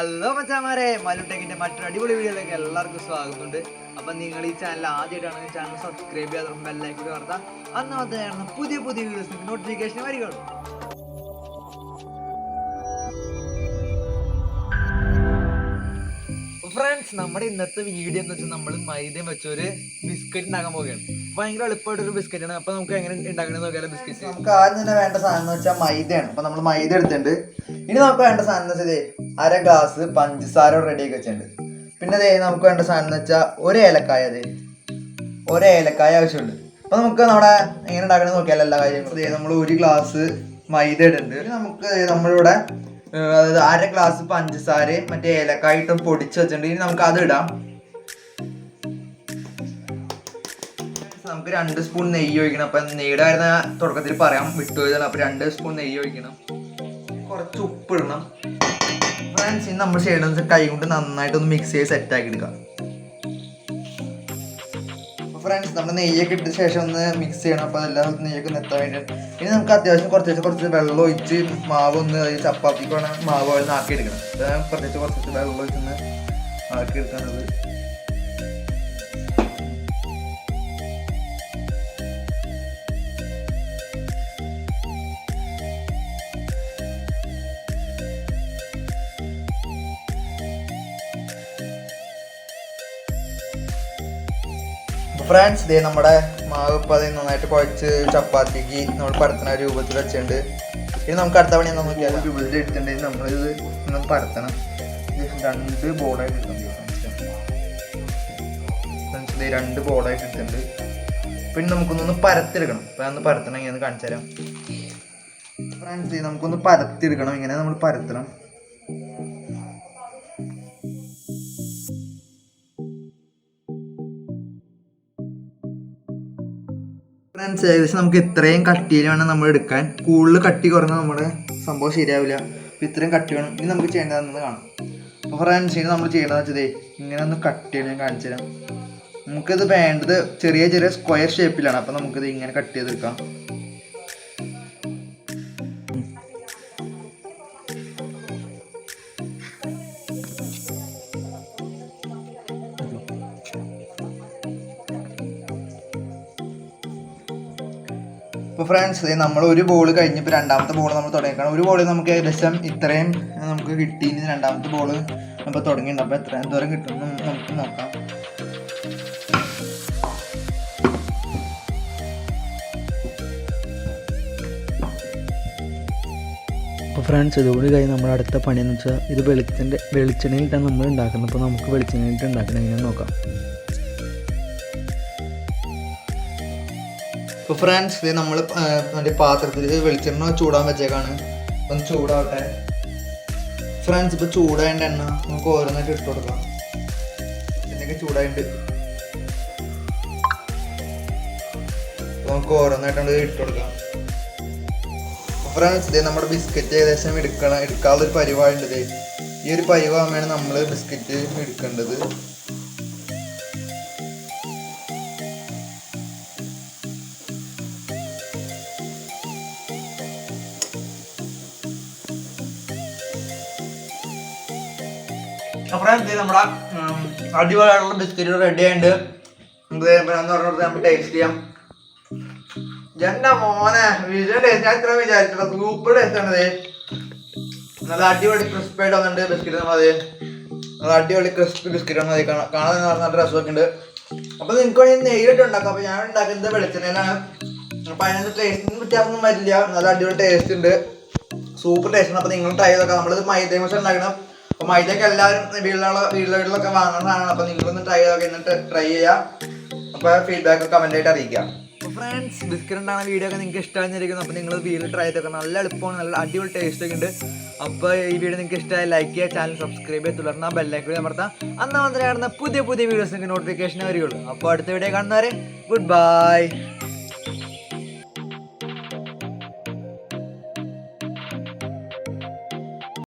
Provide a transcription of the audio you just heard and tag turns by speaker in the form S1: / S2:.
S1: Hello മച്ചാമാരെ, മല്ലു ടെക്കിന്റെ മറ്റൊരു അടിപൊളി വീഡിയോയിലേക്ക് എല്ലാവർക്കും സ്വാഗതമുണ്ട്. അപ്പം നിങ്ങൾ ഈ ചാനൽ ആദ്യമായിട്ടാണെങ്കിൽ ചാനൽ സബ്സ്ക്രൈബ് ചെയ്യാതെ ബെല്ലൈക്കൺ അമർത്താം. അന്ന് പുതിയ പുതിയ വീഡിയോസ് നോട്ടിഫിക്കേഷൻ വരികയുള്ളൂ. ഫ്രണ്ട്സ്, നമ്മുടെ ഇന്നത്തെ വീഡിയോ എന്ന് വെച്ചാൽ നമ്മൾ മൈദയും വെച്ചൊരു ബിസ്ക്കറ്റ് ഉണ്ടാക്കാൻ പോവുകയാണ്. ഭയങ്കര എളുപ്പമായിട്ടൊരു ബിസ്ക്കറ്റാണ്. അപ്പോൾ നമുക്ക് എങ്ങനെ ഉണ്ടാക്കണമെന്ന് നോക്കിയാലോ. ബിസ്ക്കറ്റ് നമുക്ക് ആദ്യം തന്നെ വേണ്ട സാധനം എന്ന് വെച്ചാൽ മൈദയാണ്. അപ്പോൾ നമ്മൾ മൈദ എടുത്തിട്ടുണ്ട്. ഇനി നമുക്ക് വേണ്ട സാധനം എന്ന് വെച്ചാൽ അര ഗ്ലാസ് പഞ്ചസാര റെഡിയാക്കി വെച്ചിട്ടുണ്ട്. പിന്നെ നമുക്ക് വേണ്ട സാധനം എന്ന് വെച്ചാൽ ഒരു ഏലക്കായ ആവശ്യമുണ്ട്. അപ്പോൾ നമുക്ക് നമ്മുടെ എങ്ങനെ ഉണ്ടാക്കണമെന്ന് നോക്കിയാലോ എല്ലാ കാര്യങ്ങളും. നമ്മൾ ഒരു ഗ്ലാസ് മൈദ ഇടുന്നുണ്ട്. ഇനി നമുക്ക് നമ്മളിവിടെ അതായത് അര ഗ്ലാസ് പഞ്ചസാര മറ്റേ ഏലക്കായിട്ടും പൊടിച്ച് വെച്ചിട്ടുണ്ട്. ഇനി നമുക്ക് അത് ഇടാം. നമുക്ക് 2 സ്പൂൺ നെയ്യ് ഒഴിക്കണം. അപ്പം നെയ്യുടെ കാര്യം തുടക്കത്തിൽ പറയാം വിട്ടുപോയതാണ്. അപ്പോൾ 2 സ്പൂൺ നെയ്യ് ഒഴിക്കണം. കുറച്ച് ഉപ്പ് ഇടണം. ഫ്രണ്ട്സ്, ഇനി നമ്മൾ ചെയ്യണമെന്ന് കൈ കൊണ്ട് നന്നായിട്ടൊന്ന് മിക്സ് ചെയ്ത് സെറ്റാക്കി എടുക്കാം. ഫ്രണ്ട്സ്, നമ്മൾ നെയ്യൊക്കെ ഇട്ട ശേഷം ഒന്ന് മിക്സ് ചെയ്യണം. അപ്പോൾ എല്ലാ നെയ്യൊക്കെ നിർത്താൻ വേണ്ടിയിട്ട് ഇനി നമുക്ക് അത്യാവശ്യം കുറച്ച് വെള്ളം ഒഴിച്ച് മാവ് ഒന്ന് ചപ്പാത്തിക്ക് വേണം മാവ് ഒന്ന് ആക്കിയെടുക്കണം. കുറച്ച് വെള്ളം ഒഴിച്ചൊന്ന് ആക്കിയെടുക്കാനുള്ളത്. ഫ്രണ്ട്സ്, നമ്മുടെ മാവ് ഇപ്പോൾ അത് നന്നായിട്ട് കുഴച്ച് ചപ്പാത്തിക്ക് നമ്മൾ പരത്തുന്ന രൂപത്തിൽ വെച്ചിട്ടുണ്ട്. ഇനി നമുക്ക് അടുത്ത പണി എന്താ നോക്കിയാൽ രൂപത്തിൽ എടുത്തിട്ടുണ്ടെങ്കിൽ നമ്മളിത് ഒന്ന് പരത്തണം. 2 ബോളായിട്ട് എടുക്കുന്നുണ്ട്. ഫ്രണ്ട്സ്, 2 ബോളായിട്ട് എടുത്തിട്ടുണ്ട്. പിന്നെ നമുക്കൊന്ന് പരത്തിയെടുക്കണം. അപ്പോൾ അതൊന്ന് പരത്തണം. ഇങ്ങനെ ഒന്ന് കാണിച്ചു തരാം. ഫ്രണ്ട്സ്, നമുക്കൊന്ന് പരത്തിയെടുക്കണം. ഇങ്ങനെ നമ്മൾ പരത്തണം. ഫ്രണ്ട്സ്, ഏകദേശം നമുക്ക് ഇത്രയും കട്ടിയിൽ വേണം നമ്മൾ എടുക്കാൻ. കൂടുതൽ കട്ടി കുറഞ്ഞാൽ നമ്മുടെ സംഭവം ശരിയാവില്ല. അപ്പോൾ ഇത്രയും കട്ടി വേണം. ഇനി നമുക്ക് ചെയ്യേണ്ടതെന്ന് കാണാം. അപ്പോൾ ഫ്രണ്ട്സ്, ഇനി നമ്മൾ ചെയ്യേണ്ടതെന്ന് വെച്ചാൽ ഇങ്ങനെ ഒന്ന് കട്ട് ചെയ്ത് ഞാൻ കാണിച്ചു തരാം. നമുക്കിത് വേണ്ടത് ചെറിയ സ്ക്വയർ ഷേപ്പിലാണ്. അപ്പോൾ നമുക്കിത് ഇങ്ങനെ കട്ട് ചെയ്തെടുക്കാം. അപ്പോൾ ഫ്രണ്ട്സ്, നമ്മൾ ഒരു ബോൾ കഴിഞ്ഞപ്പോൾ രണ്ടാമത്തെ ബോൾ നമ്മൾ തുടങ്ങിക്കണം. ഒരു ബോളിൽ നമുക്ക് ഏകദേശം ഇത്രയും നമുക്ക് കിട്ടി. ഇനി രണ്ടാമത്തെ ബോൾ നമ്മൾ തുടങ്ങിയിട്ടുണ്ട്. അപ്പോൾ എന്തോരം കിട്ടുമെന്ന് നമുക്ക് നോക്കാം.
S2: അപ്പോൾ ഫ്രണ്ട്സ്, ഇതുകൂടി കഴിഞ്ഞ് നമ്മുടെ അടുത്ത പണിയെന്ന് വെച്ചാൽ ഇത് വെളിച്ചെണ്ണയിട്ടാണ് നമ്മൾ ഉണ്ടാക്കുന്നത്. അപ്പോൾ നമുക്ക് വെളിച്ചെണ്ണയിട്ട് ഉണ്ടാക്കണം എങ്ങനെ നോക്കാം.
S1: ഇപ്പോൾ ഫ്രണ്ട്സ്, നമ്മൾ മറ്റേ പാത്രത്തിൽ വെളിച്ചെണ്ണ ചൂടാൻ വെച്ചേക്കാണ്. ഒന്ന് ചൂടാവട്ടെ. ഫ്രണ്ട്സ്, ഇപ്പോൾ ചൂടായതിൻ്റെ എണ്ണ നമുക്ക് ഓരോന്നായിട്ട് ഇട്ട് കൊടുക്കാം. എന്നൊക്കെ ചൂടായിട്ട് നമുക്ക് ഓരോന്നായിട്ടാണ് ഇട്ട് കൊടുക്കാം. ഫ്രണ്ട്സ്, നമ്മുടെ ബിസ്ക്കറ്റ് ഏകദേശം എടുക്കാനുള്ളൊരു പരിവാറുണ്ട്. ഈ ഒരു പരിവാകുമ്പോഴാണ് നമ്മൾ ബിസ്ക്കറ്റ് എടുക്കേണ്ടത്. ഫ്രണ്ട്സ്, നമ്മുടെ അടിപൊളിയായിട്ടുള്ള ബിസ്ക്കറ്റ് റെഡി ആയിട്ടുണ്ട്. നമുക്ക് ടേസ്റ്റ് ചെയ്യാം. എൻ്റെ മോനെ വിജയ ടേസ്റ്റ് ഞാൻ ഇത്ര വിചാരിച്ചില്ല. സൂപ്പർ ടേസ്റ്റ് ആണത്. നല്ല അടിപൊളി ക്രിസ്പായിട്ട് വന്നിട്ടുണ്ട് ബിസ്ക്കറ്റ്. നമ്മളത് നല്ല അടിപൊളി ക്രിസ്പി ബിസ്ക്കറ്റ് ആണ്. അത് കാണാൻ നല്ല രസമൊക്കെ ഉണ്ട്. അപ്പോൾ നിങ്ങൾക്ക് വേണമെങ്കിൽ നെയ്യിട്ട് ഉണ്ടാക്കാം. അപ്പോൾ ഞാൻ ഉണ്ടാക്കുന്നത് വെളിച്ചെണ്ണയിലാണ്. അപ്പോൾ അതിനകത്ത് ടേസ്റ്റിന് വ്യത്യാസമൊന്നും വരില്ല. നല്ല അടിപൊളി ടേസ്റ്റ് ഉണ്ട്. സൂപ്പർ ടേസ്റ്റ് ആണ്. അപ്പോൾ നിങ്ങൾ ട്രൈ ചെയ്തൊക്കെ. നമ്മളിത് മൈദ വെച്ച് ഉണ്ടാക്കണം. അപ്പോൾ മൈദയൊക്കെ എല്ലാവരും വീടുകളിലൊക്കെ വാങ്ങുന്ന സാധനമാണ്. അപ്പോൾ നിങ്ങളൊന്ന് ട്രൈ ചെയ്തൊക്കെ എന്നിട്ട് ട്രൈ ചെയ്യുക. അപ്പോൾ ഫീഡ്ബാക്ക് കമൻറ്റായിട്ട് അറിയിക്കുക. അപ്പോൾ ഫ്രണ്ട്സ്, ബിസ്ക്കറ്റ് ഉണ്ടാകുന്ന വീഡിയോ ഒക്കെ നിങ്ങൾക്ക് ഇഷ്ടമായിരിക്കുന്നു. അപ്പോൾ നിങ്ങൾ വീട്ടിൽ ട്രൈ ചെയ്തൊക്കെ. നല്ല എളുപ്പമാണ്, നല്ല അടിപൊളി ടേസ്റ്റ് ഒക്കെ ഉണ്ട്. അപ്പോൾ ഈ വീഡിയോ നിങ്ങൾക്ക് ഇഷ്ടമായി ലൈക്ക് ചെയ്യുക, ചാനൽ സബ്സ്ക്രൈബ് ചെയ്യുക, തുടർന്ന് ബെല്ലൈക്കൺ അമർത്താം. അന്ന് വന്നിട്ട് പുതിയ വീഡിയോസ് നിങ്ങൾക്ക് നോട്ടിഫിക്കേഷൻ വരികയുള്ളൂ. അപ്പോൾ അടുത്ത വീഡിയോ കാണുന്നവരെ ഗുഡ് ബൈ.